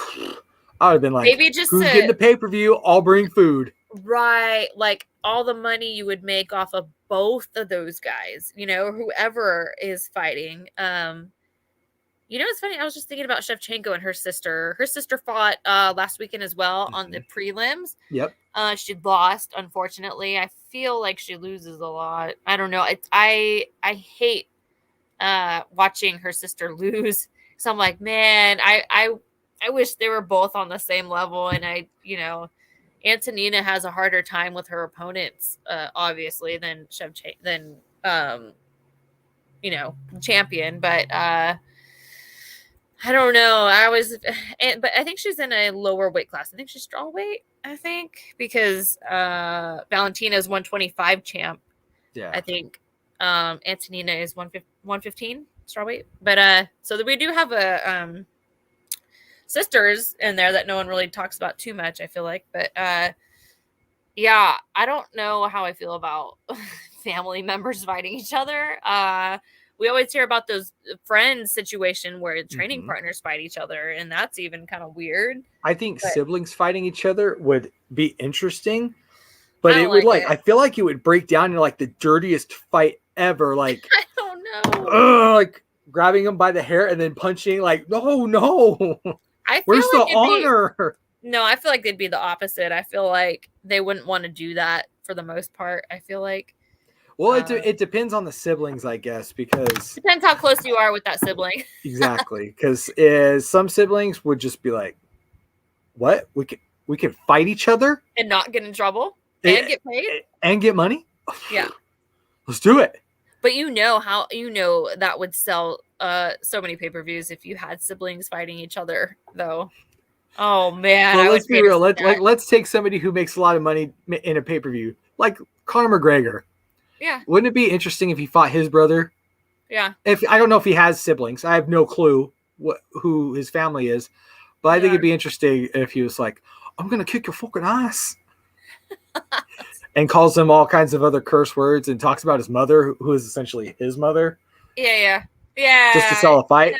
would have been like, maybe just who's getting the pay-per-view? I'll bring food. Right, like all the money you would make off of both of those guys, whoever is fighting. It's funny. I was just thinking about Shevchenko and her sister. Her sister fought last weekend as well on the prelims. Yep. She lost, unfortunately. I feel like she loses a lot. I don't know. I hate watching her sister lose. So I'm like, man, I wish they were both on the same level. And Antonina has a harder time with her opponents, obviously, than champion. But I don't know. But I think she's in a lower weight class. I think she's strawweight. Because Valentina's 125 champ. Yeah. I think Antonina is 115 strawweight. But so that we do have sisters in there that no one really talks about too much, I feel like. But I don't know how I feel about family members fighting each other. We always hear about those friends situation where training partners fight each other, and that's even kind of weird. I think siblings fighting each other would be interesting, but it would I feel like it would break down into like the dirtiest fight ever. Like I don't know, like grabbing them by the hair and then punching. Like no, where's the honor? No, I feel like they'd be the opposite. I feel like they wouldn't want to do that for the most part. I feel like. Well, it depends on the siblings, I guess, because depends how close you are with that sibling. Exactly, because some siblings would just be like, "What? We can fight each other and not get in trouble and get paid and get money? Yeah, let's do it." But that would sell so many pay-per-views if you had siblings fighting each other, though. Oh man! Well, let's be real. Let's take somebody who makes a lot of money in a pay-per-view, like Conor McGregor. Yeah. Wouldn't it be interesting if he fought his brother? Yeah. I don't know if he has siblings. I have no clue who his family is, but I think it'd be interesting if he was like, "I'm gonna kick your fucking ass," and calls them all kinds of other curse words and talks about his mother, who is essentially his mother. Yeah. Just to sell a fight.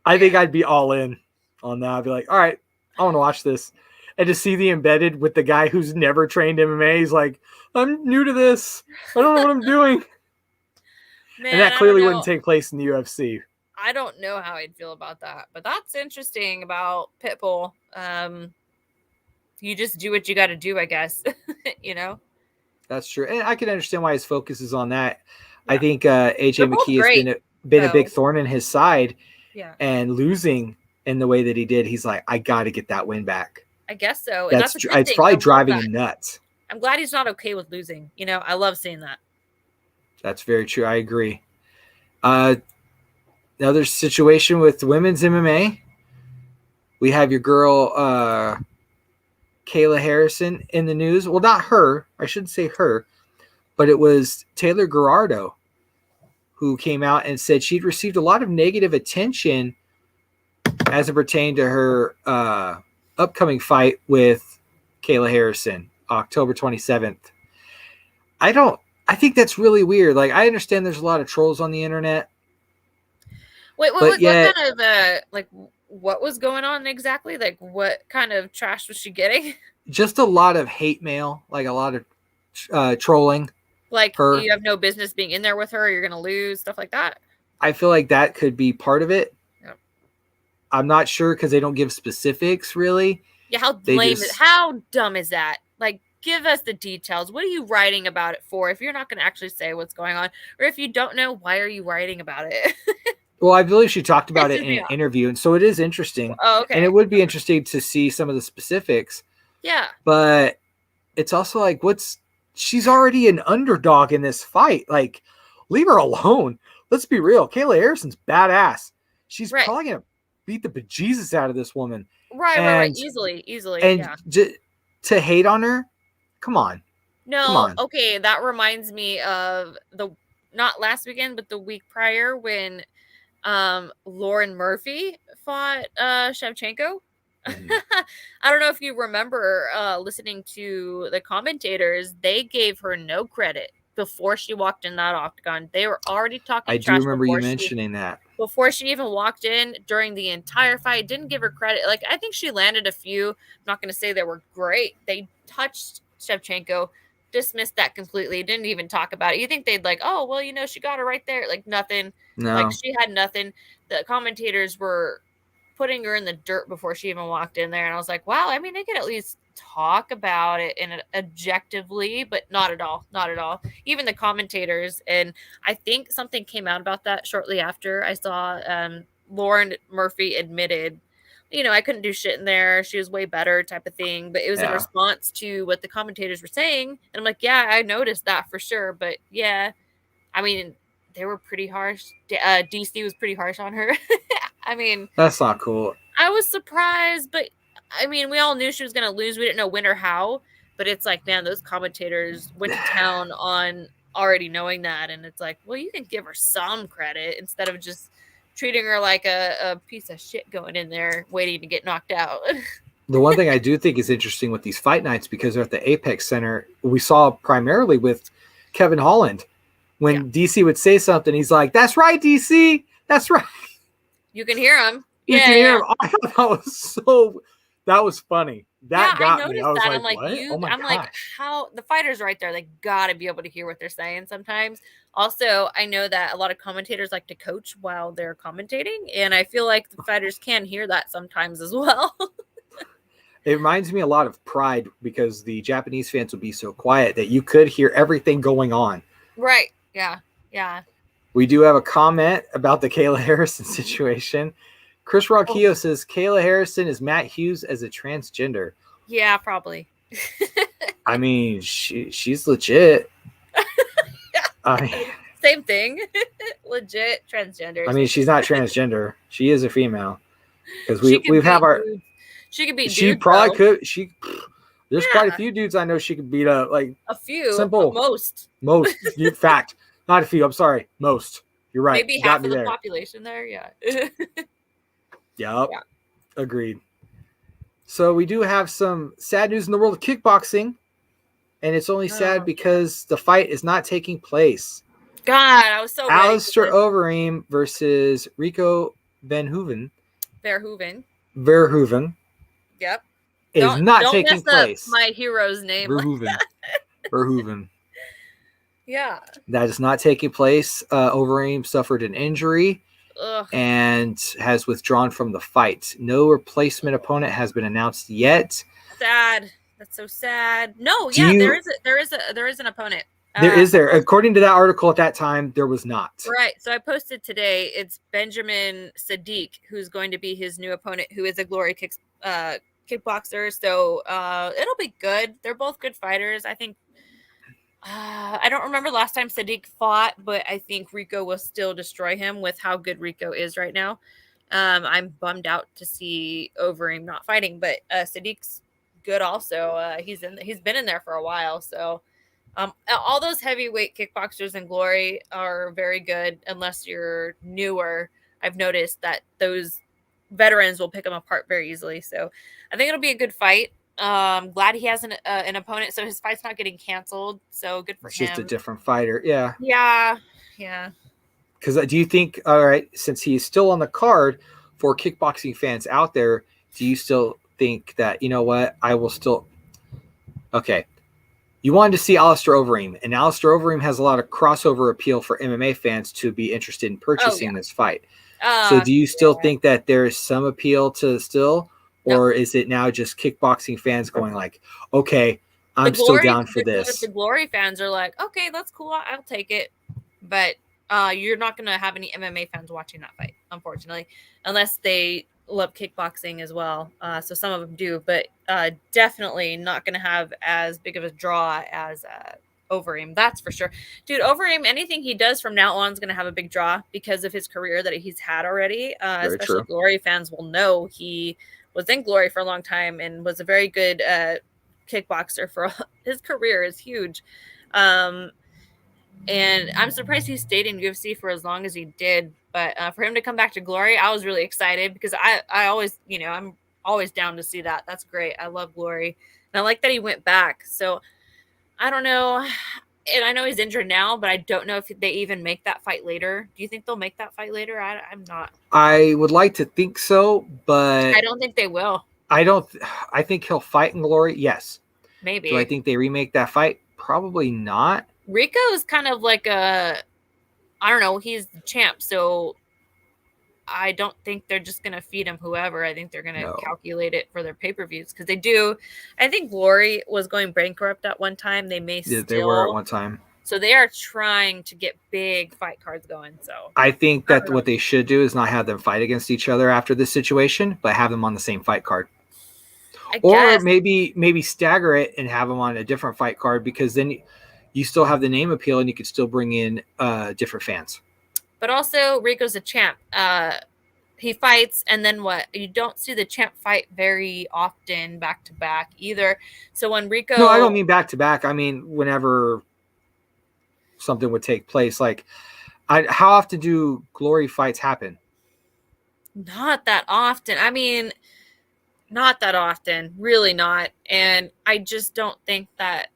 I think I'd be all in on that. I'd be like, all right, I want to watch this. And to see the embedded with the guy who's never trained MMA, he's like, I'm new to this. I don't know what I'm doing. Man, and that clearly wouldn't take place in the UFC. I don't know how I'd feel about that. But that's interesting about Pitbull. You just do what you got to do, I guess. That's true. And I can understand why his focus is on that. Yeah. I think AJ McKee has been a big thorn in his side. Yeah. And losing in the way that he did, he's like, I got to get that win back. I guess so. It's probably driving him nuts. I'm glad he's not okay with losing. I love seeing that. That's very true. I agree. Another situation with women's MMA. We have your girl, Kayla Harrison in the news. Well, not her. I shouldn't say her, but it was Taylor Gerardo who came out and said she'd received a lot of negative attention as it pertained to her upcoming fight with Kayla Harrison, October 27th. I think that's really weird. Like, I understand there's a lot of trolls on the internet. Wait, what kind of what was going on exactly? Like, what kind of trash was she getting? Just a lot of hate mail, like a lot of trolling. Like, you have no business being in there with her, you're going to lose, stuff like that. I feel like that could be part of it. Yep. I'm not sure because they don't give specifics, really. Yeah, how dumb is that? Like, give us the details. What are you writing about it for if you're not going to actually say what's going on? Or if you don't know, why are you writing about it? Well, I believe she talked about it in an interview, and so it is interesting. Oh, okay. And it would be interesting to see some of the specifics. Yeah. But it's also like, she's already an underdog in this fight. Like, leave her alone. Let's be real. Kayla Harrison's badass. She's probably going to beat the bejesus out of this woman. Right. Easily. And to hate on her, come on. No, okay, that reminds me of not last weekend, but the week prior when Lauren Murphy fought Shevchenko. Mm-hmm. I don't know if you remember listening to the commentators. They gave her no credit before she walked in that octagon. They were already talking trash. I do remember you mentioning that. Before she even walked in, during the entire fight, didn't give her credit. Like, I think she landed a few. I'm not going to say they were great. They touched Shevchenko, dismissed that completely, didn't even talk about it. You think they'd like, oh, well, you know, she got her right there. Like, nothing. No. Like, she had nothing. The commentators were putting her in the dirt before she even walked in there. And I was like, wow, I mean, they could at least talk about it in objectively, but not at all. Not at all. Even the commentators. And I think something came out about that shortly after. I saw Lauren Murphy admitted, you know, I couldn't do shit in there. She was way better type of thing. But it was in response to what the commentators were saying. And I'm like, yeah, I noticed that for sure. But yeah, I mean, they were pretty harsh. DC was pretty harsh on her. I mean, that's not cool. I was surprised, but I mean, we all knew she was going to lose. We didn't know when or how, but it's like, man, those commentators went to town on already knowing that. And it's like, well, you can give her some credit instead of just treating her like a piece of shit going in there waiting to get knocked out. The one thing I do think is interesting with these fight nights, because they're at the Apex Center, we saw primarily with Kevin Holland, when DC would say something, he's like, that's right, DC. That's right. You can hear him. You can hear him. I thought that was funny. That got me. I was that. like, what? I'm like, how the fighters right there, they gotta be able to hear what they're saying sometimes. Also, I know that a lot of commentators like to coach while they're commentating, and I feel like the fighters can hear that sometimes as well. It reminds me a lot of Pride, because the Japanese fans would be so quiet that you could hear everything going on. Right. Yeah. Yeah. We do have a comment about the Kayla Harrison situation. Chris Rockio says Kayla Harrison is Matt Hughes as a transgender. Yeah, probably. I mean, she's legit. Same thing. Legit transgender. I mean, she's not transgender. She is a female. Because we've have our. She could be. She probably could. There's quite a few dudes I know she could beat up. Like a few. Simple. Most. Fact. Not a few. I'm sorry. Most. You're right. Maybe half of the population there. Yeah. Yep. Yeah. Agreed. So we do have some sad news in the world of kickboxing, and it's only sad because the fight is not taking place. God, I was so ready. Alistair Overeem versus Rico Verhoeven. Yep. Is not taking place. My hero's name. Verhoeven. Yeah. That is not taking place. Overeem suffered an injury and has withdrawn from the fight. No replacement opponent has been announced yet. Sad. That's so sad. No, there is an opponent. There. According to that article at that time, there was not. Right. So I posted today. It's Benjamin Sadiq, who's going to be his new opponent, who is a Glory kickboxer. So it'll be good. They're both good fighters. I think. I don't remember last time Sadiq fought, but I think Rico will still destroy him with how good Rico is right now. I'm bummed out to see Overeem not fighting, but Sadiq's good also. He's been in there for a while, so all those heavyweight kickboxers in Glory are very good unless you're newer. I've noticed that those veterans will pick them apart very easily, so I think it'll be a good fight. Glad he has an opponent, so his fight's not getting canceled. So good for him. It's just a different fighter. Yeah. Because do you think, all right, since he's still on the card for kickboxing fans out there, do you still think that, you know what, I will still... Okay. You wanted to see Alistair Overeem, and Alistair Overeem has a lot of crossover appeal for MMA fans to be interested in purchasing this fight. So do you still think that there is some appeal to still... Or is it now just kickboxing fans going like, okay, I'm still down for this? The Glory fans are like, okay, that's cool. I'll take it. But you're not going to have any MMA fans watching that fight, unfortunately, unless they love kickboxing as well. So some of them do, but definitely not going to have as big of a draw as Overeem. That's for sure. Dude, Overeem, anything he does from now on is going to have a big draw because of his career that he's had already. Especially Glory fans will know he was in Glory for a long time and was a very good kickboxer for his career is huge. And I'm surprised he stayed in UFC for as long as he did. But for him to come back to Glory, I was really excited because I always, I'm always down to see that. That's great. I love Glory. And I like that he went back. So I don't know. And I know he's injured now, but I don't know if they even make that fight later. Do you think they'll make that fight later? I'm not. I would like to think so, but I don't think they will. I think he'll fight in Glory. Yes. Maybe. Do I think they remake that fight? Probably not. Rico is kind of like I don't know. He's the champ, so I don't think they're just going to feed him whoever. I think they're going to calculate it for their pay-per-views because they do. I think Glory was going bankrupt at one time. They may still. They were at one time. So they are trying to get big fight cards going. So I think that what they should do is not have them fight against each other after this situation, but have them on the same fight card. Or maybe stagger it and have them on a different fight card because then you still have the name appeal and you could still bring in different fans. But also Rico's a champ. He fights and then what? You don't see the champ fight very often back to back either. So when Rico... No, I don't mean back to back. I mean whenever something would take place. Like how often do Glory fights happen? Not that often. I mean... Not that often, really not. And I just don't think that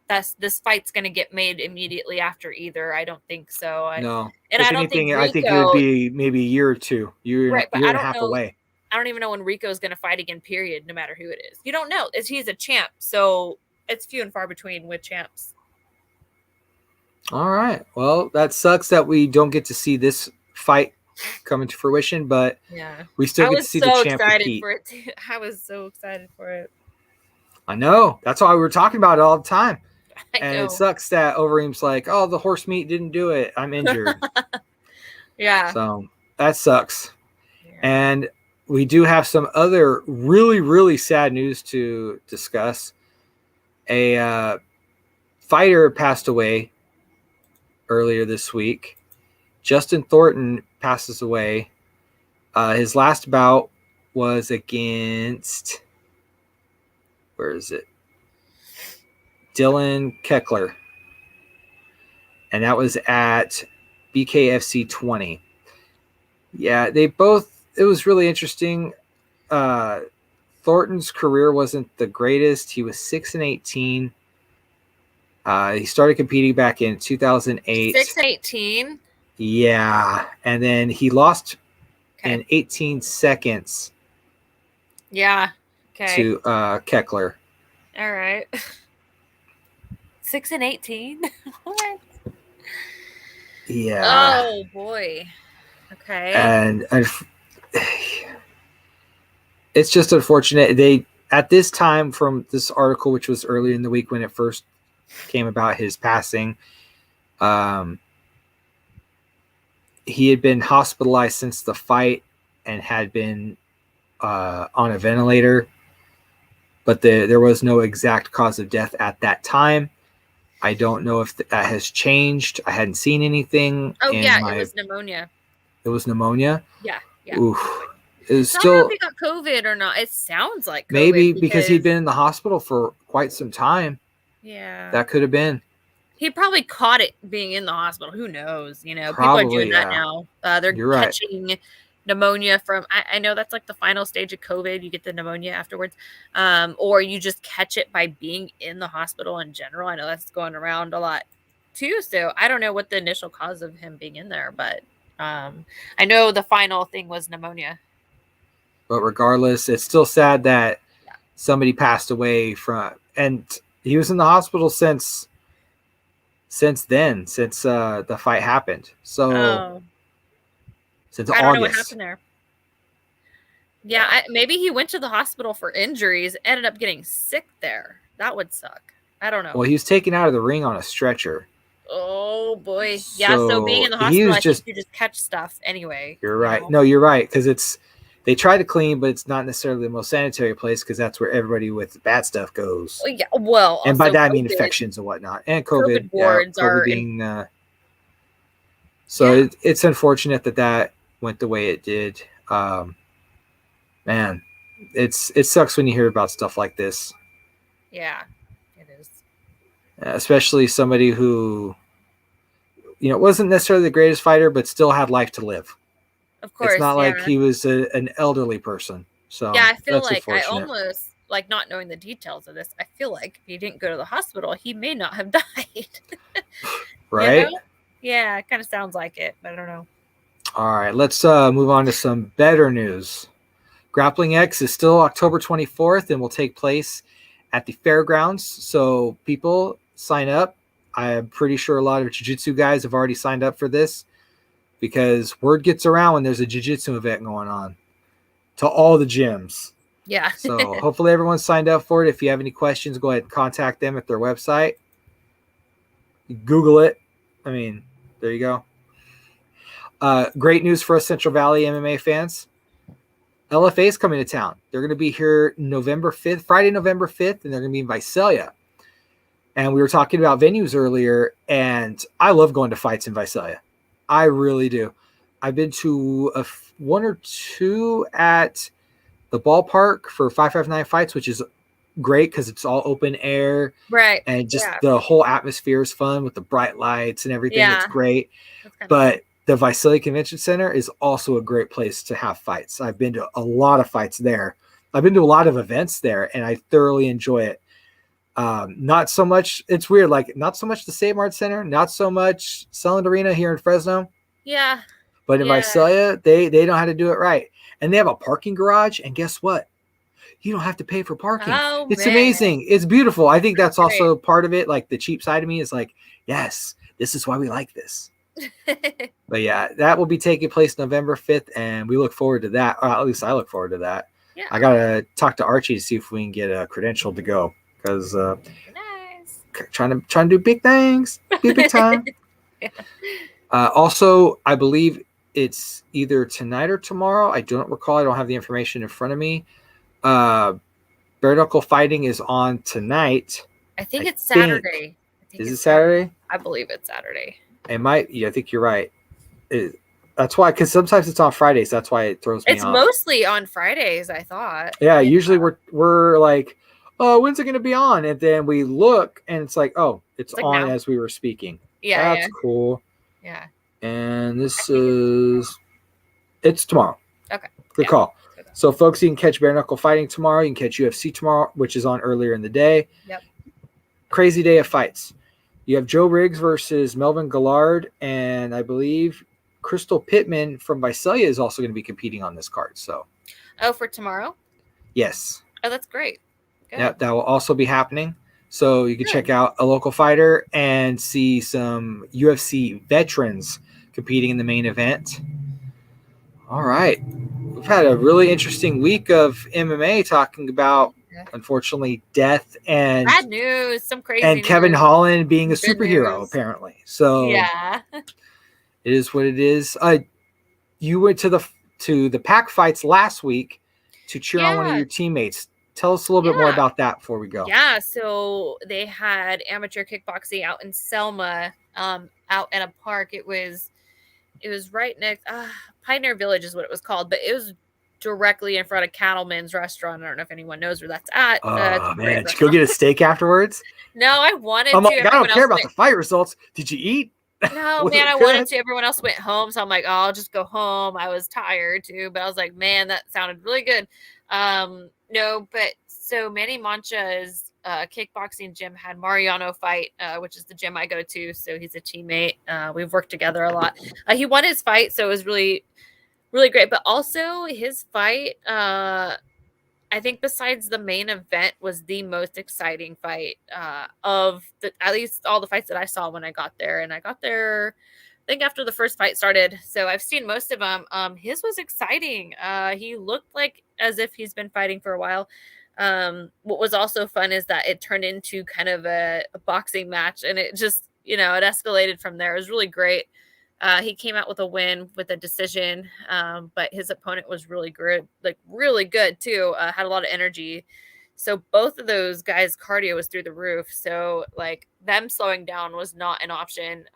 this fight's going to get made immediately after either. I don't think so. No. And if I don't anything, think Rico, I think it would be maybe a year or two, year and a half away. I don't even know when Rico's going to fight again, period, no matter who it is. You don't know. He's a champ, so it's few and far between with champs. All right. Well, that sucks that we don't get to see this fight coming to fruition, but we still get to see the champ compete. For it too. I was so excited for it. I know. That's why we were talking about it all the time. I know. It sucks that Overeem's like, oh, the horse meat didn't do it. I'm injured. Yeah. So that sucks. Yeah. And we do have some other really, really sad news to discuss. A fighter passed away earlier this week. Justin Thornton passes away. His last bout was against, where is it? Dylan Keckler. And that was at BKFC 20. Yeah, it was really interesting. Thornton's career wasn't the greatest. He was 6-18. He started competing back in 2008. 6-18? Yeah, and then he lost in 18 seconds. Yeah. Okay. To Keckler. All right. 6-18. What? Yeah. Oh boy. Okay. And it's just unfortunate. They at this time from this article, which was early in the week when it first came about his passing, he had been hospitalized since the fight and had been on a ventilator, but there was no exact cause of death at that time. I don't know if that has changed. I hadn't seen anything. Oh, yeah, it was pneumonia. It was pneumonia? Yeah. Oof. It was I don't know if he got COVID or not. It sounds like COVID. Maybe because he'd been in the hospital for quite some time. Yeah. That could have been. He probably caught it being in the hospital. Who knows? People Probably, are doing that now. They're catching pneumonia from, I know that's like the final stage of COVID. You get the pneumonia afterwards. Or you just catch it by being in the hospital in general. I know that's going around a lot too. So I don't know what the initial cause of him being in there, but I know the final thing was pneumonia. But regardless, it's still sad that somebody passed away from, and he was in the hospital since the fight happened. So since I don't know what August. happened there. Yeah, maybe he went to the hospital for injuries, ended up getting sick there. That would suck. I don't know. Well, he was taken out of the ring on a stretcher. Oh boy. Yeah, so being in the hospital, I think you just catch stuff anyway. You're right. No, you're right, because they try to clean, but it's not necessarily the most sanitary place because that's where everybody with bad stuff goes. Yeah, well, and by that I mean infections and whatnot, and COVID wards are being. So it's unfortunate that went the way it did. Man, it sucks when you hear about stuff like this. Yeah, it is. Especially somebody who, wasn't necessarily the greatest fighter, but still had life to live. Of course, it's not like he was an elderly person. So yeah, I feel that's like I unfortunate. almost like not knowing the details of this. I feel like if he didn't go to the hospital, he may not have died. Right? Yeah, it kind of sounds like it, but I don't know. All right, let's move on to some better news. Grappling X is still October 24th and will take place at the fairgrounds. So people sign up. I'm pretty sure a lot of jiu-jitsu guys have already signed up for this because word gets around when there's a jiu-jitsu event going on to all the gyms. Yeah. So hopefully everyone's signed up for it. If you have any questions, go ahead and contact them at their website. Google it. I mean, there you go. Great news for us Central Valley MMA fans. LFA is coming to town. They're going to be here November 5th, Friday, November 5th, and they're going to be in Visalia. And we were talking about venues earlier, and I love going to fights in Visalia. I really do. I've been to one or two at the ballpark for 559 fights, which is great because it's all open air. Right. And just the whole atmosphere is fun with the bright lights and everything. Yeah. It's great. But the Visalia Convention Center is also a great place to have fights. I've been to a lot of fights there. I've been to a lot of events there, and I thoroughly enjoy it. Not so much. It's weird. Like not so much the State Mart Center, not so much Selland Arena here in Fresno. Yeah. But in Visalia, they know how to do it right. And they have a parking garage. And guess what? You don't have to pay for parking. Oh, it's man. amazing. It's beautiful. I think that's also part of it. Like the cheap side of me is like, yes, this is why we like this. But yeah, that will be taking place November 5th. And we look forward to that. Or at least I look forward to that. Yeah. I got to talk to Archie to see if we can get a credential to go. Because nice. trying to do big things. Big time. Yeah. Also, I believe it's either tonight or tomorrow. I don't recall. I don't have the information in front of me. Bare knuckle fighting is on tonight. I think it's Saturday. Is it Saturday? I believe it's Saturday. It might. Yeah, I think you're right. That's why, because sometimes it's on Fridays. That's why it throws me off. It's mostly on Fridays, I thought. Yeah, usually we're like, oh, when's it going to be on? And then we look, and it's like, oh, it's like on now. As we were speaking. Yeah, that's cool. Yeah. And it's tomorrow. Okay. Good call. So, folks, you can catch bare knuckle fighting tomorrow. You can catch UFC tomorrow, which is on earlier in the day. Yep. Crazy day of fights. You have Joe Riggs versus Melvin Gillard, and I believe Crystal Pittman from Visalia is also going to be competing on this card. So, for tomorrow? Yes. Oh, that's great. Good. Yep, that will also be happening. So you can check out a local fighter and see some UFC veterans competing in the main event. All right. We've had a really interesting week of MMA talking about, unfortunately, death and bad news, some crazy and news. Kevin Holland being a Good superhero, news. apparently. So yeah, it is what it is. You went to the pack fights last week to cheer on one of your teammates. Tell us a little bit more about that before we go. Yeah, so they had amateur kickboxing out in Selma, out at a park. It was right next Pioneer Village is what it was called, but it was directly in front of Cattleman's restaurant. I don't know if anyone knows where that's at. Oh man, did you go get a steak afterwards? No, I wanted to. I don't care about the fight results. Did you eat? No, man, I wanted to. Everyone else went home, so I'm like, oh, I'll just go home. I was tired too, but I was like, man, that sounded really good. No, but so Manny Mancha's kickboxing gym had Mariano fight, which is the gym I go to. So he's a teammate. We've worked together a lot. He won his fight, so it was really, really great. But also his fight, I think besides the main event, was the most exciting fight of at least all the fights that I saw when I got there. And I got there, I think after the first fight started. So I've seen most of them. His was exciting. He looked like as if he's been fighting for a while. What was also fun is that it turned into kind of a boxing match, and it just, it escalated from there. It was really great. He came out with a win with a decision, but his opponent was really good, really good too. Had a lot of energy. So both of those guys' cardio was through the roof. So them slowing down was not an option.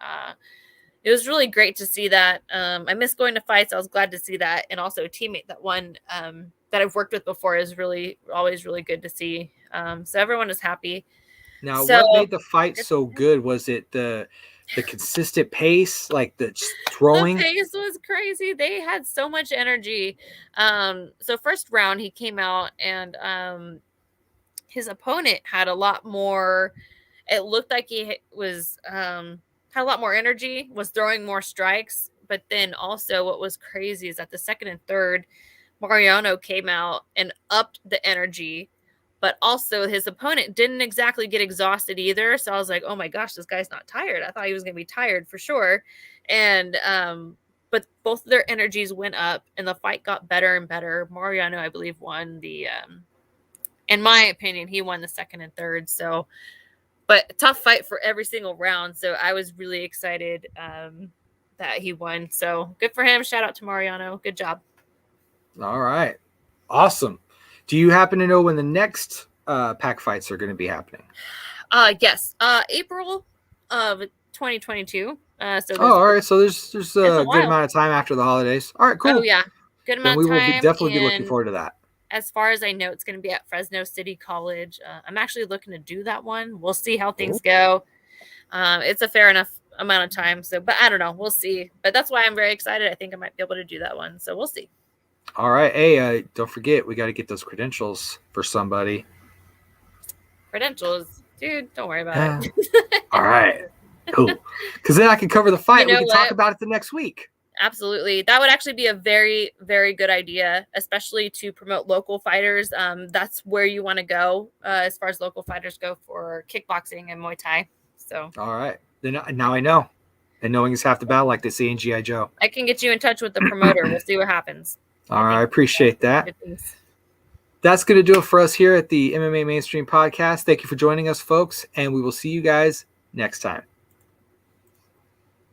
it was really great to see that. I miss going to fights. I was glad to see that. And also a teammate that won that I've worked with before is always really good to see. So everyone is happy. Now, what made the fight so good? Was it the consistent pace, like the throwing? The pace was crazy. They had so much energy. So first round, he came out and his opponent had a lot more. It looked like he was had a lot more energy, was throwing more strikes. But then also what was crazy is that the second and third, Mariano came out and upped the energy. But also his opponent didn't exactly get exhausted either. So I was like, oh my gosh, this guy's not tired. I thought he was going to be tired for sure. And but both of their energies went up and the fight got better and better. Mariano, I believe, won the in my opinion, he won the second and third. So, but tough fight for every single round. So I was really excited that he won. So good for him. Shout out to Mariano. Good job. All right. Awesome. Do you happen to know when the next pack fights are going to be happening? Yes. April of 2022. All right. So there's a good amount of time after the holidays. All right, cool. Oh, yeah. Good amount of time. We will definitely be looking forward to that. As far as I know, it's going to be at Fresno City College. I'm actually looking to do that one. We'll see how things go. It's a fair enough amount of time. So, but I don't know. We'll see. But that's why I'm very excited. I think I might be able to do that one. So we'll see. All right. Hey, don't forget, we got to get those credentials for somebody. Credentials? Dude, don't worry about it. All right. Cool. Because then I can cover the fight. We can talk about it the next week. Absolutely. That would actually be a very, very good idea, especially to promote local fighters. That's where you want to go as far as local fighters go for kickboxing and Muay Thai. So. All right. Then now I know. And knowing is half the battle, like they say in G.I. Joe. I can get you in touch with the promoter. We'll see what happens. All right. I appreciate that. That's going to do it for us here at the MMA Mainstream Podcast. Thank you for joining us, folks. And we will see you guys next time.